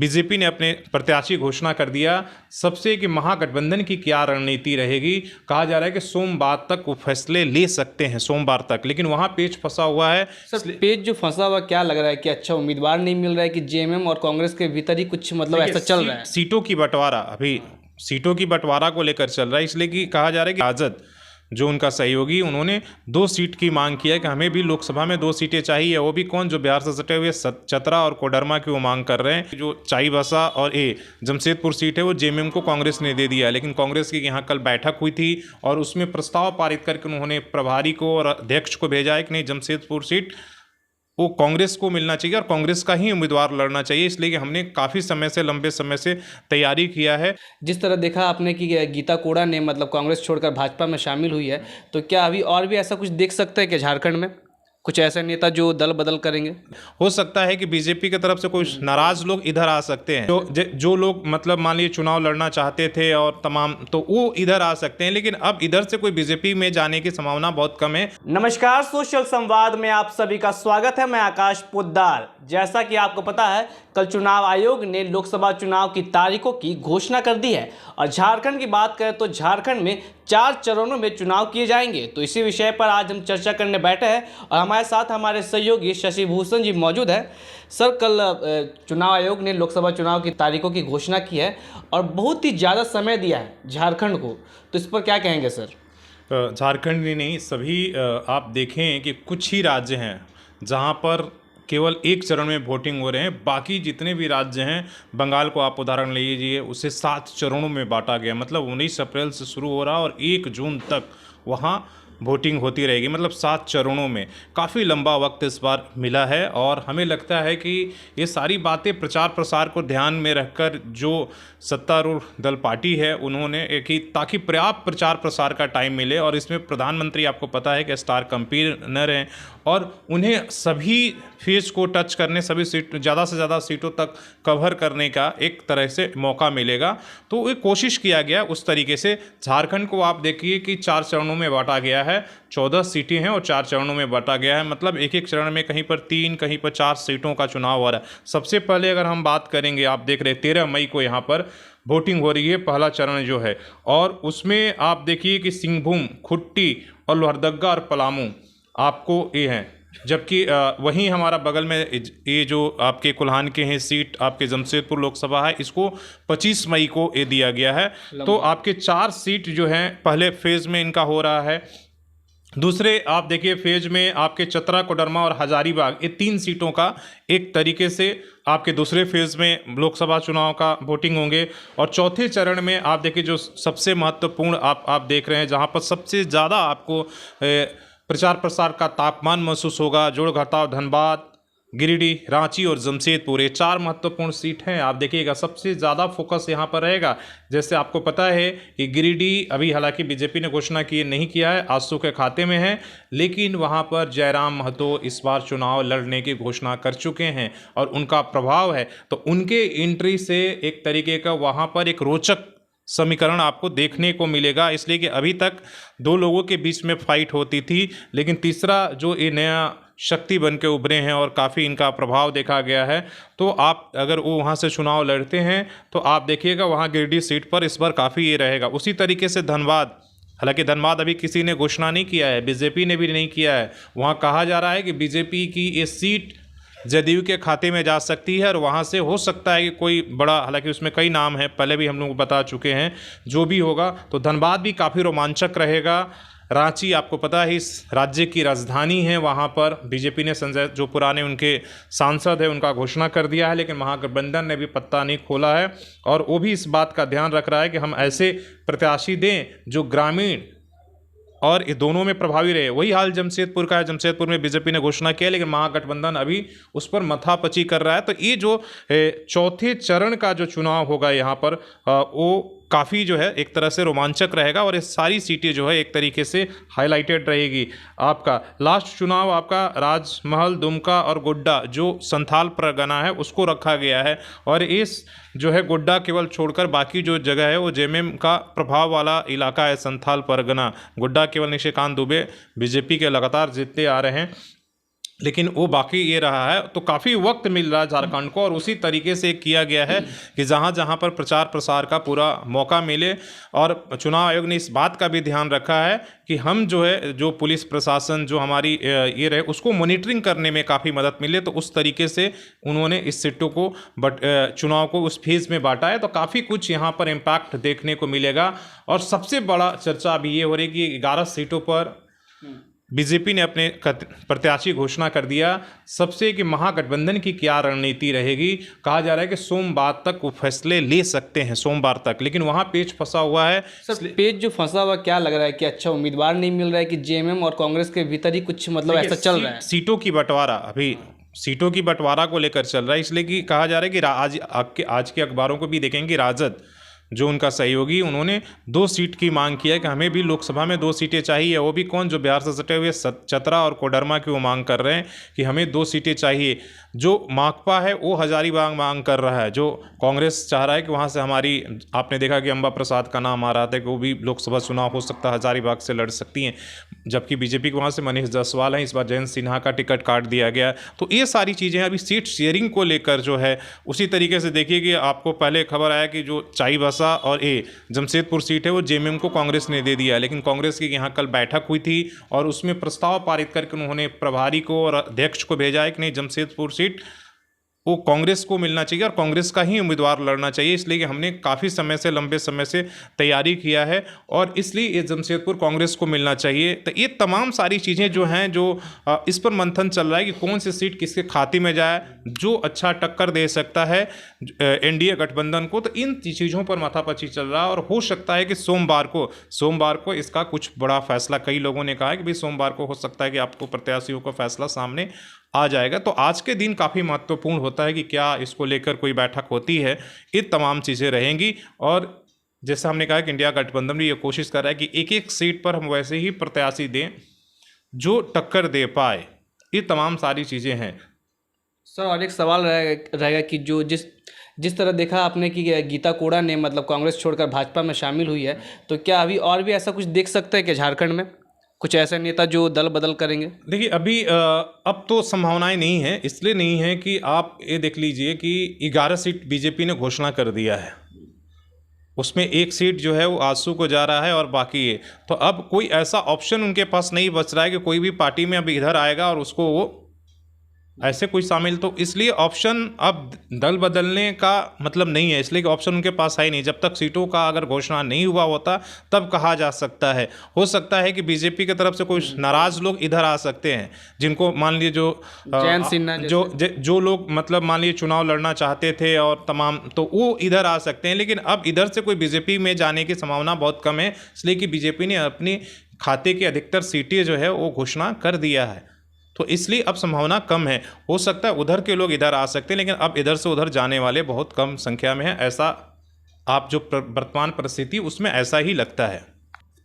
BJP ने अपने प्रत्याशी घोषणा कर दिया। सबसे कि महागठबंधन की क्या रणनीति रहेगी। कहा जा रहा है कि सोमवार तक वो फैसले ले सकते हैं, सोमवार तक, लेकिन वहाँ पेच फंसा हुआ है। सर पेज जो फंसा हुआ क्या लग रहा है कि अच्छा उम्मीदवार नहीं मिल रहा है कि जेएमएम और कांग्रेस के भीतर ही कुछ मतलब ऐसा चल रहा है? सीटों की बंटवारा, अभी सीटों की बंटवारा को लेकर चल रहा है, इसलिए कि कहा जा रहा है कि राजद जो उनका सहयोगी, उन्होंने 2 सीट की मांग किया है कि हमें भी लोकसभा में 2 सीटें चाहिए। वो भी कौन, जो बिहार से सटे हुए चतरा और कोडरमा की वो मांग कर रहे हैं। जो चाईबासा और जमशेदपुर सीट है वो जेएमएम को कांग्रेस ने दे दिया है, लेकिन कांग्रेस की यहाँ कल बैठक हुई थी और उसमें प्रस्ताव पारित करके उन्होंने प्रभारी को और अध्यक्ष को भेजा है कि नहीं, जमशेदपुर सीट वो कांग्रेस को मिलना चाहिए और कांग्रेस का ही उम्मीदवार लड़ना चाहिए। इसलिए कि हमने काफ़ी समय से, लंबे समय से तैयारी किया है। जिस तरह देखा आपने कि गीता कोड़ा ने मतलब कांग्रेस छोड़कर भाजपा में शामिल हुई है, तो क्या अभी और भी ऐसा कुछ देख सकते हैं कि झारखंड में कुछ ऐसे नेता जो दल बदल करेंगे? हो सकता है कि बीजेपी की तरफ से कुछ नाराज लोग इधर आ सकते हैं। जो लोग मतलब मान लीजिए चुनाव लड़ना चाहते थे और तमाम, तो वो इधर आ सकते हैं, लेकिन अब इधर से कोई बीजेपी में जाने की संभावना बहुत कम है। नमस्कार, सोशल संवाद में आप सभी का स्वागत है। मैं आकाश पोद्दार। जैसा कि आपको पता है, कल चुनाव आयोग ने लोकसभा चुनाव की तारीखों की घोषणा कर दी है और झारखंड की बात करें तो झारखंड में 4 चरणों में चुनाव किए जाएंगे। तो इसी विषय पर आज हम चर्चा करने बैठे हैं और हमारे साथ हमारे सहयोगी शशि भूषण जी मौजूद हैं। सर, कल चुनाव आयोग ने लोकसभा चुनाव की तारीखों की घोषणा की है और बहुत ही ज़्यादा समय दिया है झारखंड को, तो इस पर क्या कहेंगे सर? झारखंड ही नहीं, सभी आप देखें कि कुछ ही राज्य हैं जहां पर केवल 1 चरण में वोटिंग हो रहे हैं। बाकी जितने भी राज्य हैं, बंगाल को आप उदाहरण लीजिए, उसे 7 चरणों में बांटा गया। मतलब 19 अप्रैल से शुरू हो रहा और 1 जून तक वहाँ वोटिंग होती रहेगी। मतलब 7 चरणों में काफ़ी लंबा वक्त इस बार मिला है और हमें लगता है कि ये सारी बातें प्रचार प्रसार को ध्यान में रखकर जो सत्तारूढ़ दल पार्टी है उन्होंने कि ताकि पर्याप्त प्रचार प्रसार का टाइम मिले। और इसमें प्रधानमंत्री आपको पता है कि स्टार कैंपेनर हैं और उन्हें सभी फेज को टच करने, सभी सीट, ज़्यादा से ज़्यादा सीटों तक कवर करने का एक तरह से मौका मिलेगा। तो एक कोशिश किया गया उस तरीके से। झारखंड को आप देखिए कि 4 चरणों में बांटा गया है। 14 सीटें हैं और 4 चरणों में बांटा गया है। मतलब एक एक चरण में कहीं पर 3, कहीं पर 4 सीटों का चुनाव हो रहा है। सबसे पहले अगर हम बात करेंगे, आप देख रहे हैं 13 मई को यहाँ पर वोटिंग हो रही है, पहला चरण जो है। और उसमें आप देखिए कि सिंहभूम, खुट्टी और लोहरदगा और पलामू आपको ये हैं। जबकि वहीं हमारा बगल में ये जो आपके कुल्हान के हैं सीट, आपके जमशेदपुर लोकसभा है, इसको 25 मई को ये दिया गया है। तो आपके 4 सीट जो हैं पहले फेज़ में इनका हो रहा है। दूसरे आप देखिए फेज में आपके चतरा, कोडरमा और हजारीबाग, ये 3 सीटों का एक तरीके से आपके दूसरे फेज में लोकसभा चुनाव का वोटिंग होंगे। और चौथे चरण में आप देखिए जो सबसे महत्वपूर्ण आप देख रहे हैं, जहां पर सबसे ज़्यादा आपको प्रचार प्रसार का तापमान महसूस होगा, जोड़घाटा, धनबाद, गिरिडीह, रांची और जमशेदपुर, ये 4 महत्वपूर्ण सीट हैं। आप देखिएगा सबसे ज़्यादा फोकस यहाँ पर रहेगा। जैसे आपको पता है कि गिरिडीह अभी हालांकि बीजेपी ने घोषणा की नहीं किया है, आजसू के खाते में है, लेकिन वहाँ पर जयराम महतो इस बार चुनाव लड़ने की घोषणा कर चुके हैं और उनका प्रभाव है। तो उनके एंट्री से एक तरीके का वहाँ पर एक रोचक समीकरण आपको देखने को मिलेगा। इसलिए कि अभी तक 2 लोगों के बीच में फाइट होती थी, लेकिन तीसरा जो ये नया शक्ति बन के उभरे हैं और काफ़ी इनका प्रभाव देखा गया है। तो आप अगर वो वहाँ से चुनाव लड़ते हैं तो आप देखिएगा वहाँ गिरिडीह सीट पर इस बार काफ़ी ये रहेगा। उसी तरीके से धनबाद, हालांकि धनबाद अभी किसी ने घोषणा नहीं किया है, बीजेपी ने भी नहीं किया है। वहाँ कहा जा रहा है कि बीजेपी की ये सीट जदयू के खाते में जा सकती है और वहाँ से हो सकता है कि कोई बड़ा, हालांकि उसमें कई नाम हैं, पहले भी हम लोग बता चुके हैं, जो भी होगा तो धनबाद भी काफ़ी रोमांचक रहेगा। रांची आपको पता है इस राज्य की राजधानी है, वहाँ पर बीजेपी ने संजय, जो पुराने उनके सांसद हैं, उनका घोषणा कर दिया है, लेकिन महागठबंधन ने भी पत्ता नहीं खोला है और वो भी इस बात का ध्यान रख रहा है कि हम ऐसे प्रत्याशी दें जो ग्रामीण और ये दोनों में प्रभावी रहे। वही हाल जमशेदपुर का है। जमशेदपुर में बीजेपी ने घोषणा किया, लेकिन महागठबंधन अभी उस पर मथापची कर रहा है। तो ये जो चौथे चरण का जो चुनाव होगा यहाँ पर वो काफ़ी जो है एक तरह से रोमांचक रहेगा और ये सारी सीटें जो है एक तरीके से हाईलाइटेड रहेगी। आपका लास्ट चुनाव आपका राजमहल, दुमका और गोड्डा जो संथाल परगना है उसको रखा गया है और इस जो है गोड्डा केवल छोड़कर बाकी जो जगह है वो जेएमएम का प्रभाव वाला इलाका है, संथाल परगना। गोड्डा केवल निशिकांत दुबे बीजेपी के लगातार जीतते आ रहे हैं। लेकिन वो बाकी ये रहा है, तो काफ़ी वक्त मिल रहा है झारखंड को, और उसी तरीके से किया गया है कि जहाँ जहाँ पर प्रचार प्रसार का पूरा मौका मिले। और चुनाव आयोग ने इस बात का भी ध्यान रखा है कि हम जो है, जो पुलिस प्रशासन जो हमारी ये रहे, उसको मॉनिटरिंग करने में काफ़ी मदद मिले। तो उस तरीके से उन्होंने इस सीटों को चुनाव को उस फेज़ में बांटा है। तो काफ़ी कुछ यहाँ पर इम्पैक्ट देखने को मिलेगा। और सबसे बड़ा चर्चा अभी ये हो रही है कि 11 सीटों पर बीजेपी ने अपने प्रत्याशी घोषणा कर दिया। सबसे कि महागठबंधन की क्या रणनीति रहेगी, कहा जा रहा है कि सोमवार तक वो फैसले ले सकते हैं, सोमवार तक। लेकिन वहाँ पेच फंसा हुआ है। सर पेज जो फंसा हुआ, क्या लग रहा है कि अच्छा उम्मीदवार नहीं मिल रहा है, कि जेएमएम और कांग्रेस के भीतर ही कुछ मतलब ऐसा चल रहा है? सीटों की बंटवारा, अभी सीटों की बंटवारा को लेकर चल रहा है। इसलिए कि कहा जा रहा है कि आज के अखबारों को भी देखेंगे, राजद जो उनका सहयोगी, उन्होंने 2 सीट की मांग की है कि हमें भी लोकसभा में 2 सीटें चाहिए। वो भी कौन, जो बिहार से सटे हुए चतरा और कोडरमा की वो मांग कर रहे हैं कि हमें 2 सीटें चाहिए। जो माकपा है वो हजारीबाग मांग कर रहा है। जो कांग्रेस चाह रहा है कि वहाँ से हमारी, आपने देखा कि अंबा प्रसाद का नाम आ रहा था कि वो भी लोकसभा चुनाव हो सकता है, हजारीबाग से लड़ सकती हैं। जबकि बीजेपी के वहाँ से मनीष जायसवाल हैं, इस बार जयंत सिन्हा का टिकट काट दिया गया। तो ये सारी चीज़ें अभी सीट शेयरिंग को लेकर जो है, उसी तरीके से देखिए कि आपको पहले खबर आया कि जो चाईबासा और जमशेदपुर सीट है वो जेएमएम को कांग्रेस ने दे दिया है। लेकिन कांग्रेस की यहाँ कल बैठक हुई थी और उसमें प्रस्ताव पारित करके उन्होंने प्रभारी को और अध्यक्ष को भेजा है कि नहीं, जमशेदपुर सीट वो कांग्रेस को मिलना चाहिए और कांग्रेस का ही उम्मीदवार लड़ना चाहिए। इसलिए कि हमने काफ़ी समय से, लंबे समय से तैयारी किया है और इसलिए ये जमशेदपुर कांग्रेस को मिलना चाहिए। तो ये तमाम सारी चीज़ें जो हैं, जो इस पर मंथन चल रहा है कि कौन सी सीट किसके खाते में जाए, जो अच्छा टक्कर दे सकता है एनडीए गठबंधन को। तो इन चीज़ों पर माथापच्ची चल रहा है और हो सकता है कि सोमवार को इसका कुछ बड़ा फैसला, कई लोगों ने कहा है कि भाई सोमवार को हो सकता है कि आपको प्रत्याशियों का फैसला सामने आ जाएगा। तो आज के दिन काफ़ी महत्वपूर्ण होता है कि क्या इसको लेकर कोई बैठक होती है, ये तमाम चीज़ें रहेंगी। और जैसा हमने कहा कि इंडिया गठबंधन भी ये कोशिश कर रहा है कि एक एक सीट पर हम वैसे ही प्रत्याशी दें जो टक्कर दे पाए। ये तमाम सारी चीज़ें हैं। सर और एक सवाल रहेगा कि जो जिस तरह देखा आपने कि गीता कोड़ा ने मतलब कांग्रेस छोड़कर भाजपा में शामिल हुई है, तो क्या अभी और भी ऐसा कुछ देख सकते हैं कि झारखंड में कुछ ऐसे नेता जो दल बदल करेंगे? देखिए अभी अब तो संभावनाएं नहीं है। इसलिए नहीं है कि आप ये देख लीजिए कि 11 सीट बीजेपी ने घोषणा कर दिया है, उसमें 1 सीट जो है वो आजसू को जा रहा है और बाकी ये, तो अब कोई ऐसा ऑप्शन उनके पास नहीं बच रहा है कि कोई भी पार्टी में अब इधर आएगा और उसको वो ऐसे कोई शामिल। तो इसलिए ऑप्शन अब दल बदलने का मतलब नहीं है, इसलिए कि ऑप्शन उनके पास है ही नहीं। जब तक सीटों का अगर घोषणा नहीं हुआ होता तब कहा जा सकता है। हो सकता है कि बीजेपी की तरफ से कुछ नाराज लोग इधर आ सकते हैं, जिनको मान लीजिए जयंत सिन्हा जो लोग मतलब मान लीजिए चुनाव लड़ना चाहते थे और तमाम, तो वो इधर आ सकते हैं। लेकिन अब इधर से कोई बीजेपी में जाने की संभावना बहुत कम है, इसलिए कि बीजेपी ने अपनी खाते की अधिकतर सीटें जो है वो घोषणा कर दिया है। तो इसलिए अब संभावना कम है। हो सकता है उधर के लोग इधर आ सकते हैं, लेकिन अब इधर से उधर जाने वाले बहुत कम संख्या में है। ऐसा आप जो वर्तमान परिस्थिति उसमें ऐसा ही लगता है।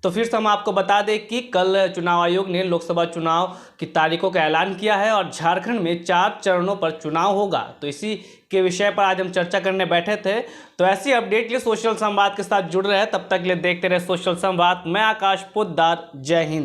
तो फिर से हम आपको बता दें कि कल चुनाव आयोग ने लोकसभा चुनाव की तारीखों का ऐलान किया है और झारखंड में 4 चरणों पर चुनाव होगा। तो इसी के विषय पर आज हम चर्चा करने बैठे थे। तो ऐसी अपडेट के लिए सोशल संवाद के साथ जुड़ रहे हैं। तब तक के लिए देखते रहे सोशल संवाद। मैं आकाश पोद्दार, जय हिंद।